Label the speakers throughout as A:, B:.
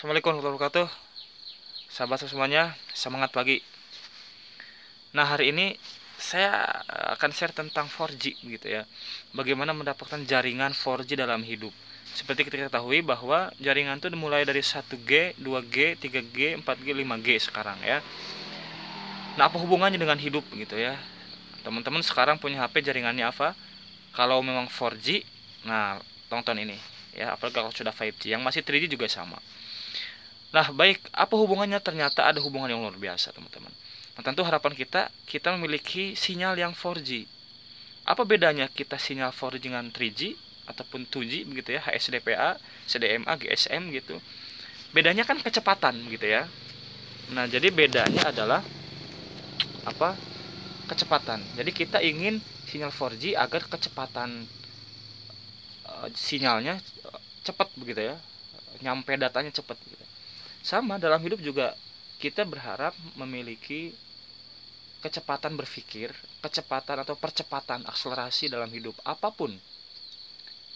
A: Assalamualaikum warahmatullahi wabarakatuh. Sahabat semuanya, semangat pagi. Nah, hari ini saya akan share tentang 4G gitu ya. Bagaimana mendapatkan jaringan 4G dalam hidup. Seperti kita ketahui bahwa jaringan itu dimulai dari 1G, 2G, 3G, 4G, 5G sekarang ya. Nah, apa hubungannya dengan hidup gitu ya? Teman-teman sekarang punya HP jaringannya apa? Kalau memang 4G, nah tonton ini ya, apalagi kalau sudah 5G, yang masih 3G juga sama. Nah, baik, apa hubungannya? Ternyata ada hubungan yang luar biasa, teman-teman. Nah, tentu harapan kita memiliki sinyal yang 4G. Apa bedanya kita sinyal 4G dengan 3G ataupun 2G begitu ya, HSDPA, CDMA, GSM gitu. Bedanya kan kecepatan gitu ya. Nah, jadi bedanya adalah apa? Kecepatan. Jadi kita ingin sinyal 4G agar kecepatan sinyalnya cepat begitu ya. Nyampe datanya cepat gitu. Sama dalam hidup juga kita berharap memiliki kecepatan berpikir, kecepatan atau percepatan akselerasi dalam hidup apapun.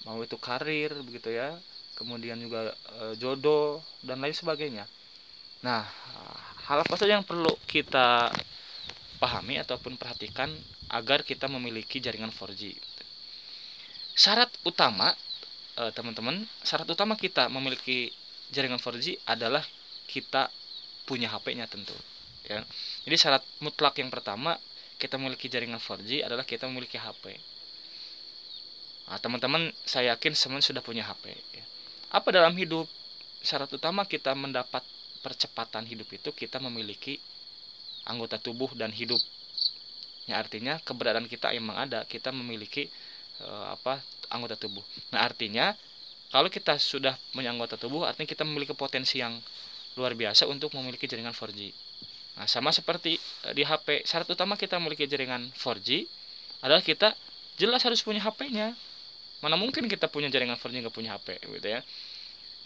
A: Mau itu karir begitu ya, kemudian juga jodoh dan lain sebagainya. Nah, hal apa saja yang perlu kita pahami ataupun perhatikan agar kita memiliki jaringan 4G. Syarat utama teman-teman, syarat utama kita memiliki jaringan 4G adalah kita punya HP-nya tentu ya. Jadi syarat mutlak yang pertama kita memiliki jaringan 4G adalah kita memiliki HP. Nah, teman-teman saya yakin semua sudah punya HP ya. Apa dalam hidup syarat utama kita mendapat percepatan hidup itu kita memiliki anggota tubuh dan hidup. Ya, artinya keberadaan kita memang ada, kita memiliki anggota tubuh. Nah, artinya kalau kita sudah punya anggota tubuh, artinya kita memiliki potensi yang luar biasa untuk memiliki jaringan 4G. Nah, sama seperti di HP, syarat utama kita memiliki jaringan 4G adalah kita jelas harus punya HP-nya. Mana mungkin kita punya jaringan 4G nggak punya HP, gitu ya.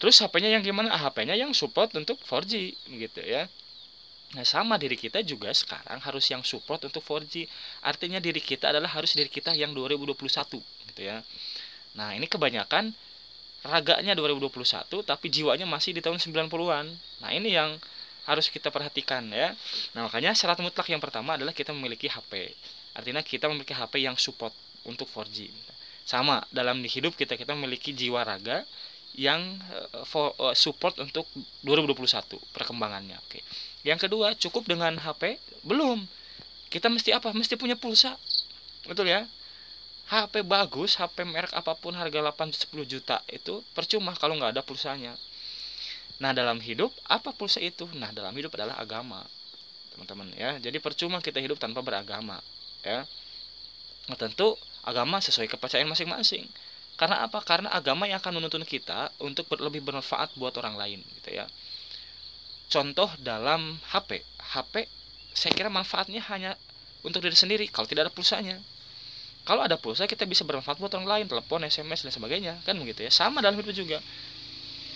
A: Terus HP-nya yang gimana? HP-nya yang support untuk 4G, gitu ya. Nah, sama diri kita juga sekarang harus yang support untuk 4G. Artinya diri kita adalah harus diri kita yang 2021, gitu ya. Nah, ini kebanyakan raganya 2021 tapi jiwanya masih di tahun 90-an. Nah, ini yang harus kita perhatikan ya. Nah, makanya syarat mutlak yang pertama adalah kita memiliki HP. Artinya kita memiliki HP yang support untuk 4G. Sama dalam hidup kita memiliki jiwa raga yang support untuk 2021 perkembangannya. Oke. Yang kedua, cukup dengan HP? Belum. Kita mesti apa? Mesti punya pulsa. Betul ya? HP bagus, HP merek apapun harga 8-10 juta itu percuma kalau nggak ada pulsanya. Nah, dalam hidup apa pulsa itu? Nah, dalam hidup adalah agama, teman-teman ya. Jadi percuma kita hidup tanpa beragama, ya. Nah, tentu agama sesuai kepercayaan masing-masing. Karena apa? Karena agama yang akan menuntun kita untuk lebih bermanfaat buat orang lain, gitu ya. Contoh dalam HP, HP saya kira manfaatnya hanya untuk diri sendiri kalau tidak ada pulsanya. Kalau ada pulsa kita bisa bermanfaat buat orang lain, telepon, SMS dan sebagainya, kan begitu ya. Sama dalam hidup juga.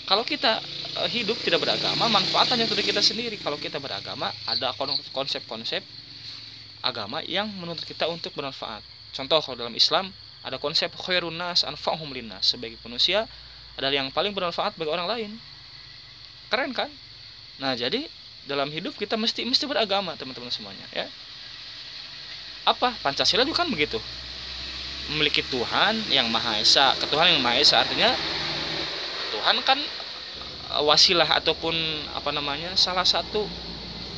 A: Kalau kita hidup tidak beragama, manfaat hanya untuk kita sendiri. Kalau kita beragama, ada konsep-konsep agama yang menuntut kita untuk bermanfaat. Contoh kalau dalam Islam ada konsep khairun nas anfa'uhum linnas, sebagai manusia adalah yang paling bermanfaat bagi orang lain. Keren kan? Nah, jadi dalam hidup kita mesti beragama, teman-teman semuanya, ya. Apa? Pancasila juga kan begitu. Memiliki Tuhan yang Maha Esa. Ketuhanan yang Maha Esa artinya Tuhan kan wasilah ataupun salah satu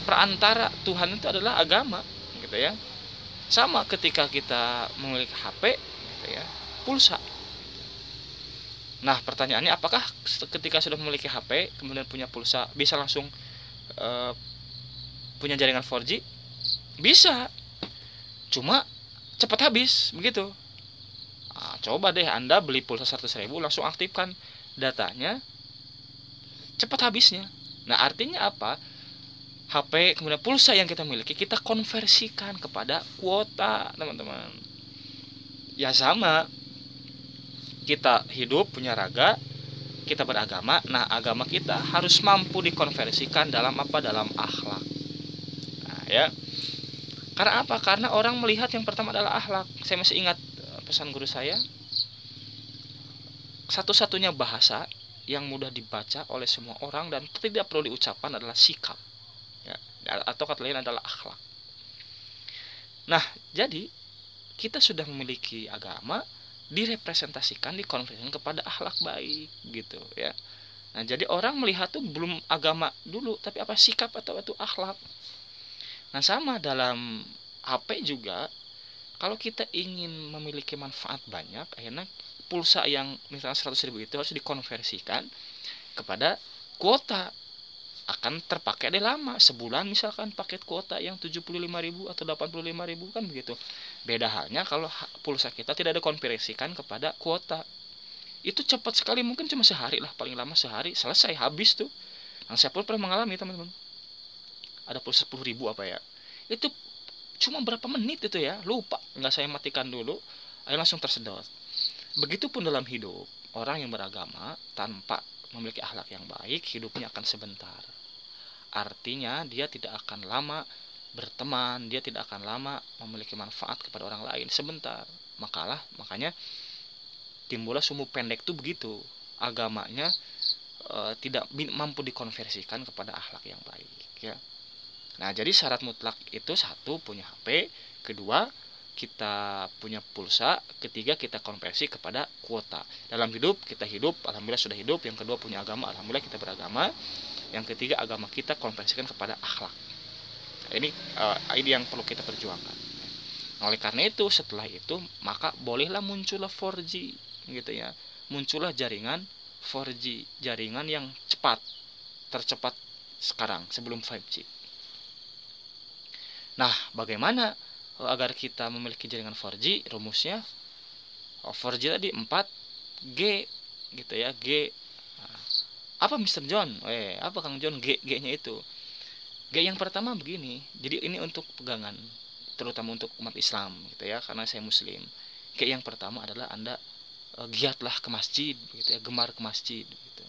A: perantara. Tuhan itu adalah agama, gitu ya. Sama ketika kita memiliki HP, gitu ya, pulsa. Nah, pertanyaannya apakah ketika sudah memiliki HP kemudian punya pulsa bisa langsung punya jaringan 4G? Bisa. Cuma cepat habis, begitu. Nah, coba deh Anda beli pulsa 100.000 langsung aktifkan datanya, cepat habisnya. Nah, artinya apa? HP kemudian pulsa yang kita miliki kita konversikan kepada kuota, teman-teman. Ya sama, kita hidup punya raga, kita beragama. Nah, agama kita harus mampu dikonversikan dalam apa? Dalam akhlak. Nah, ya. Karena apa? Karena orang melihat yang pertama adalah akhlak. Saya masih ingat pesan guru saya, satu-satunya bahasa yang mudah dibaca oleh semua orang dan tidak perlu diucapkan adalah sikap, ya, atau kata lain adalah akhlak. Nah, jadi kita sudah memiliki agama, direpresentasikan, dikonversikan kepada akhlak baik gitu ya. Nah, jadi orang melihat tuh belum agama dulu, tapi apa, sikap atau itu akhlak. Nah, sama dalam HP juga, kalau kita ingin memiliki manfaat banyak, akhirnya pulsa yang misalnya 100.000 itu harus dikonversikan kepada kuota, akan terpakai deh lama, sebulan misalkan paket kuota yang 75.000 atau 85.000 kan begitu. Beda halnya kalau pulsa kita tidak dikonversikan kepada kuota, itu cepat sekali, mungkin cuma sehari lah, paling lama sehari selesai, habis tuh. Nah, saya pun pernah mengalami teman-teman, ada pulsa 10.000 apa ya, itu cuma berapa menit itu ya, lupa, nggak saya matikan dulu, ayo langsung tersedot. Begitupun dalam hidup, orang yang beragama tanpa memiliki akhlak yang baik, hidupnya akan sebentar. Artinya dia tidak akan lama berteman, dia tidak akan lama memiliki manfaat kepada orang lain, sebentar. Makanya timbullah sumbu pendek tuh begitu. Agamanya tidak mampu dikonversikan kepada akhlak yang baik ya. Nah, jadi syarat mutlak itu satu, punya HP, kedua kita punya pulsa, ketiga kita konversi kepada kuota. Dalam hidup kita hidup, alhamdulillah sudah hidup. Yang kedua punya agama, alhamdulillah kita beragama. Yang ketiga agama kita konversikan kepada akhlak. Nah, ini yang perlu kita perjuangkan. Nah, oleh karena itu setelah itu maka bolehlah muncullah 4G gitu ya. Muncullah jaringan 4G, jaringan yang cepat, tercepat sekarang sebelum 5G. Nah, bagaimana agar kita memiliki jaringan 4G? Rumusnya 4G tadi 4G gitu ya, G. Nah, apa Mr. John? Apa Kang John G-nya itu? G yang pertama begini. Jadi ini untuk pegangan, terutama untuk umat Islam gitu ya, karena saya muslim. G yang pertama adalah Anda giatlah ke masjid gitu ya, gemar ke masjid gitu.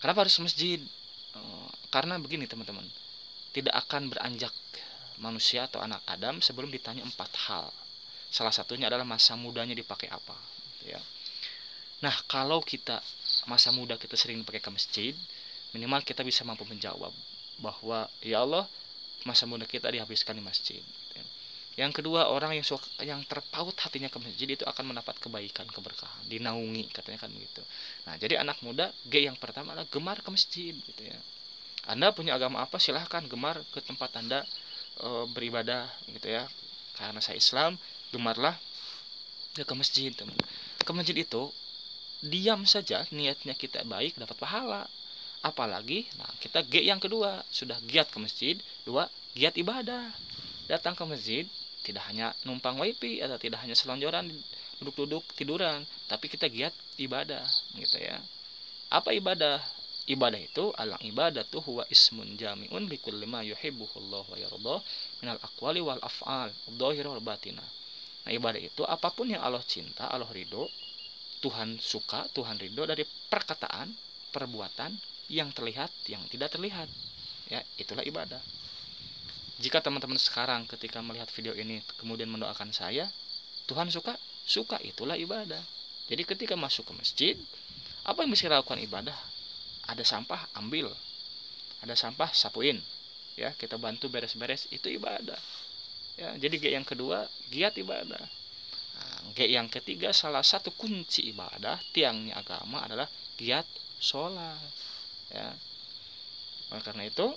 A: Kenapa harus masjid? Karena begini teman-teman, tidak akan beranjak manusia atau anak Adam sebelum ditanya 4 hal. Salah satunya adalah masa mudanya dipakai apa gitu ya. Nah, kalau kita masa muda kita sering dipakai ke masjid, minimal kita bisa mampu menjawab bahwa ya Allah, masa muda kita dihabiskan di masjid gitu ya. Yang kedua, orang yang terpaut hatinya ke masjid itu akan mendapat kebaikan, keberkahan, dinaungi katanya kan begitu. Nah, jadi anak muda, G yang pertama adalah gemar ke masjid gitu ya. Anda punya agama apa, silahkan gemar ke tempat Anda beribadah gitu ya. Karena saya Islam, gemarlah ke masjid teman. Ke masjid itu diam saja niatnya kita baik, dapat pahala. Apalagi nah kita G yang kedua, sudah giat ke masjid. Dua, giat ibadah. Datang ke masjid tidak hanya numpang wifi atau tidak hanya selonjoran duduk-duduk tiduran, tapi kita giat ibadah gitu ya. Apa ibadah? Ibadah itu al-ibadatu huwa ismun jami'un likulli ma yuhibbuhullah wa yardah minal aqwali wal af'al dhahira wal batina. Nah, ibadah itu apapun yang Allah cinta, Allah ridho, Tuhan suka, Tuhan ridho dari perkataan, perbuatan yang terlihat, yang tidak terlihat. Ya, itulah ibadah. Jika teman-teman sekarang ketika melihat video ini kemudian mendoakan saya, Tuhan suka, suka, itulah ibadah. Jadi ketika masuk ke masjid, apa yang bisa dilakukan ibadah? Ada sampah, ambil. Ada sampah, sapuin. Ya, kita bantu beres-beres, itu ibadah. Ya, jadi G yang kedua, giat ibadah. Nah, G yang ketiga, salah satu kunci ibadah, tiangnya agama adalah giat sholat. Ya. Oleh karena itu,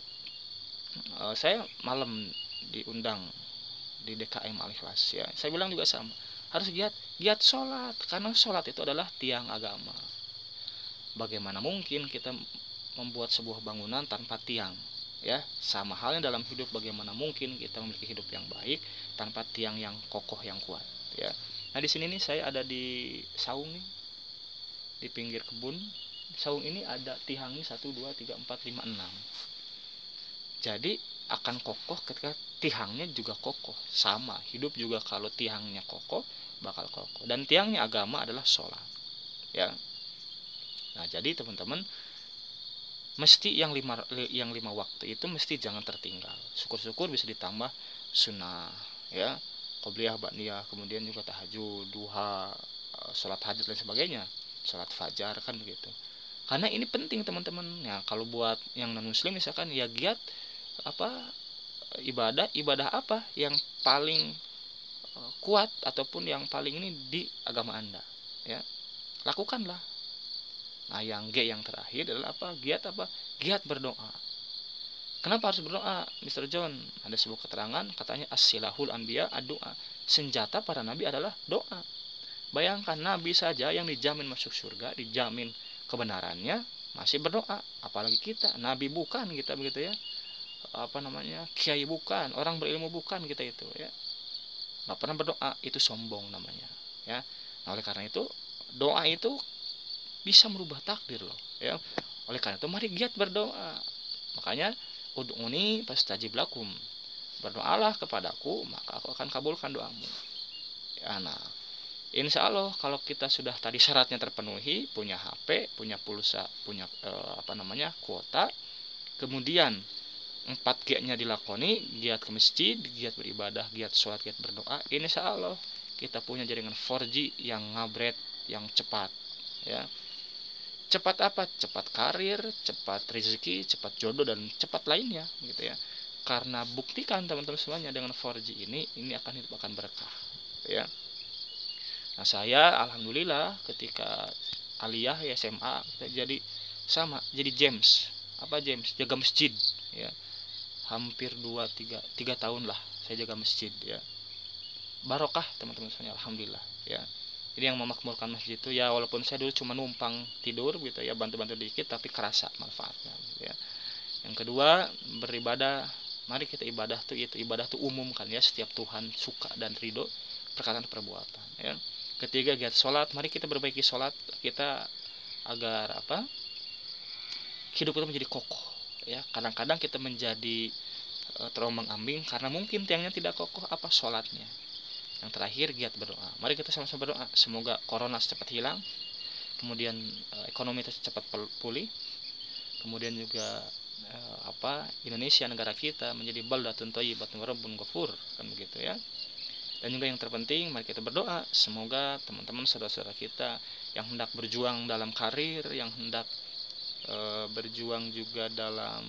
A: saya malam diundang di DKM Al-Ikhlas. Ya, saya bilang juga sama, harus giat sholat, karena sholat itu adalah tiang agama. Bagaimana mungkin kita membuat sebuah bangunan tanpa tiang? Ya, sama halnya dalam hidup, bagaimana mungkin kita memiliki hidup yang baik tanpa tiang yang kokoh, yang kuat, ya. Nah, di sini nih saya ada di saung nih, di pinggir kebun. Saung ini ada tiangnya 1 2 3 4 5 6. Jadi akan kokoh ketika tiangnya juga kokoh. Sama, hidup juga kalau tiangnya kokoh bakal kokoh. Dan tiangnya agama adalah sholat, ya. Nah, jadi teman-teman, mesti yang lima waktu itu mesti jangan tertinggal. Syukur-syukur bisa ditambah sunnah, ya, qobliyah, ba'diyah, kemudian juga tahajud, duha, sholat hajat dan sebagainya, sholat fajar kan begitu. Karena ini penting teman-teman. Ya, kalau buat yang non muslim misalkan ya giat apa ibadah apa yang paling kuat ataupun yang paling ini di agama Anda, ya. Lakukanlah. Nah, yang G yang terakhir adalah apa? Giat apa? Giat berdoa. Kenapa harus berdoa, Mr. John? Ada sebuah keterangan katanya as-silahul anbiya ad-doa. Senjata para nabi adalah doa. Bayangkan nabi saja yang dijamin masuk surga, dijamin kebenarannya, masih berdoa. Apalagi kita, nabi bukan kita begitu ya. Kiai bukan, orang berilmu bukan kita itu ya. Nggak pernah berdoa, itu sombong namanya ya. Nah, oleh karena itu doa itu bisa merubah takdir loh ya. Oleh karena itu mari giat berdoa. Makanya ud'uni fastajib lakum. Berdoalah kepadaku, maka aku akan kabulkan doamu. Ya, nah, insya Allah kalau kita sudah tadi syaratnya terpenuhi, punya HP, punya pulsa, punya kuota, kemudian 4G-nya dilakoni, giat ke masjid, giat beribadah, giat sholat, giat berdoa, insya Allah kita punya jaringan 4G yang ngabret, yang cepat ya. Cepat apa? Cepat karir, cepat rezeki, cepat jodoh, dan cepat lainnya gitu ya. Karena buktikan teman-teman semuanya dengan 4G ini akan hidup akan berkah ya. Nah, saya alhamdulillah ketika aliyah ya SMA jadi James. Apa James? Jaga masjid ya. Hampir 3 tahun lah saya jaga masjid ya. Barokah teman-teman semuanya, alhamdulillah ya. Jadi yang memakmurkan masjid itu ya, walaupun saya dulu cuma numpang tidur gitu ya, bantu-bantu dikit, tapi kerasa manfaatnya gitu ya. Yang kedua, beribadah. Mari kita ibadah tuh umum kan ya, setiap Tuhan suka dan ridho perkataan perbuatan ya. Ketiga, giat sholat. Mari kita perbaiki sholat kita agar hidup kita menjadi kokoh ya. Kadang-kadang kita menjadi terombang-ambing karena mungkin tiangnya tidak kokoh sholatnya. Yang terakhir, giat berdoa. Mari kita sama-sama berdoa semoga corona cepat hilang, kemudian ekonomi cepat pulih, kemudian juga Indonesia negara kita menjadi baldatun thayyibatun wa rabbun ghafur kan begitu ya. Dan juga yang terpenting, mari kita berdoa semoga teman-teman saudara-saudara kita yang hendak berjuang dalam karir, yang hendak berjuang juga dalam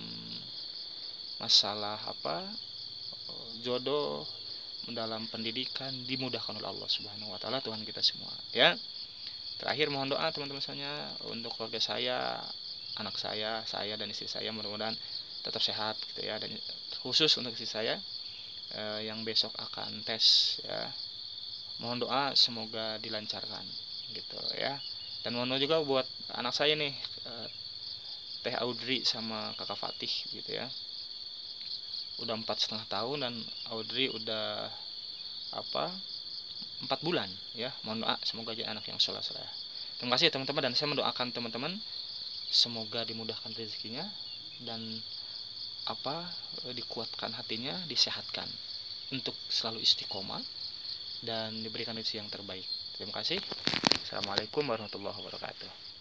A: masalah jodoh, dalam pendidikan, dimudahkan oleh Allah Subhanahu wa taala, Tuhan kita semua ya. Terakhir, mohon doa teman-teman semuanya untuk keluarga saya, anak saya dan istri saya, mudah-mudahan tetap sehat gitu ya. Dan khusus untuk istri saya yang besok akan tes ya, mohon doa semoga dilancarkan gitu ya. Dan mohon doa juga buat anak saya nih, Teh Audrey sama Kakak Fatih gitu ya. Udah 4,5 tahun dan Audrey udah 4 bulan ya. Mohon doa semoga jadi anak yang soleh. Terima kasih teman-teman, dan saya mendoakan teman-teman semoga dimudahkan rezekinya dan dikuatkan hatinya, disehatkan untuk selalu istiqomah dan diberikan rezeki yang terbaik. Terima kasih. Assalamualaikum warahmatullahi wabarakatuh.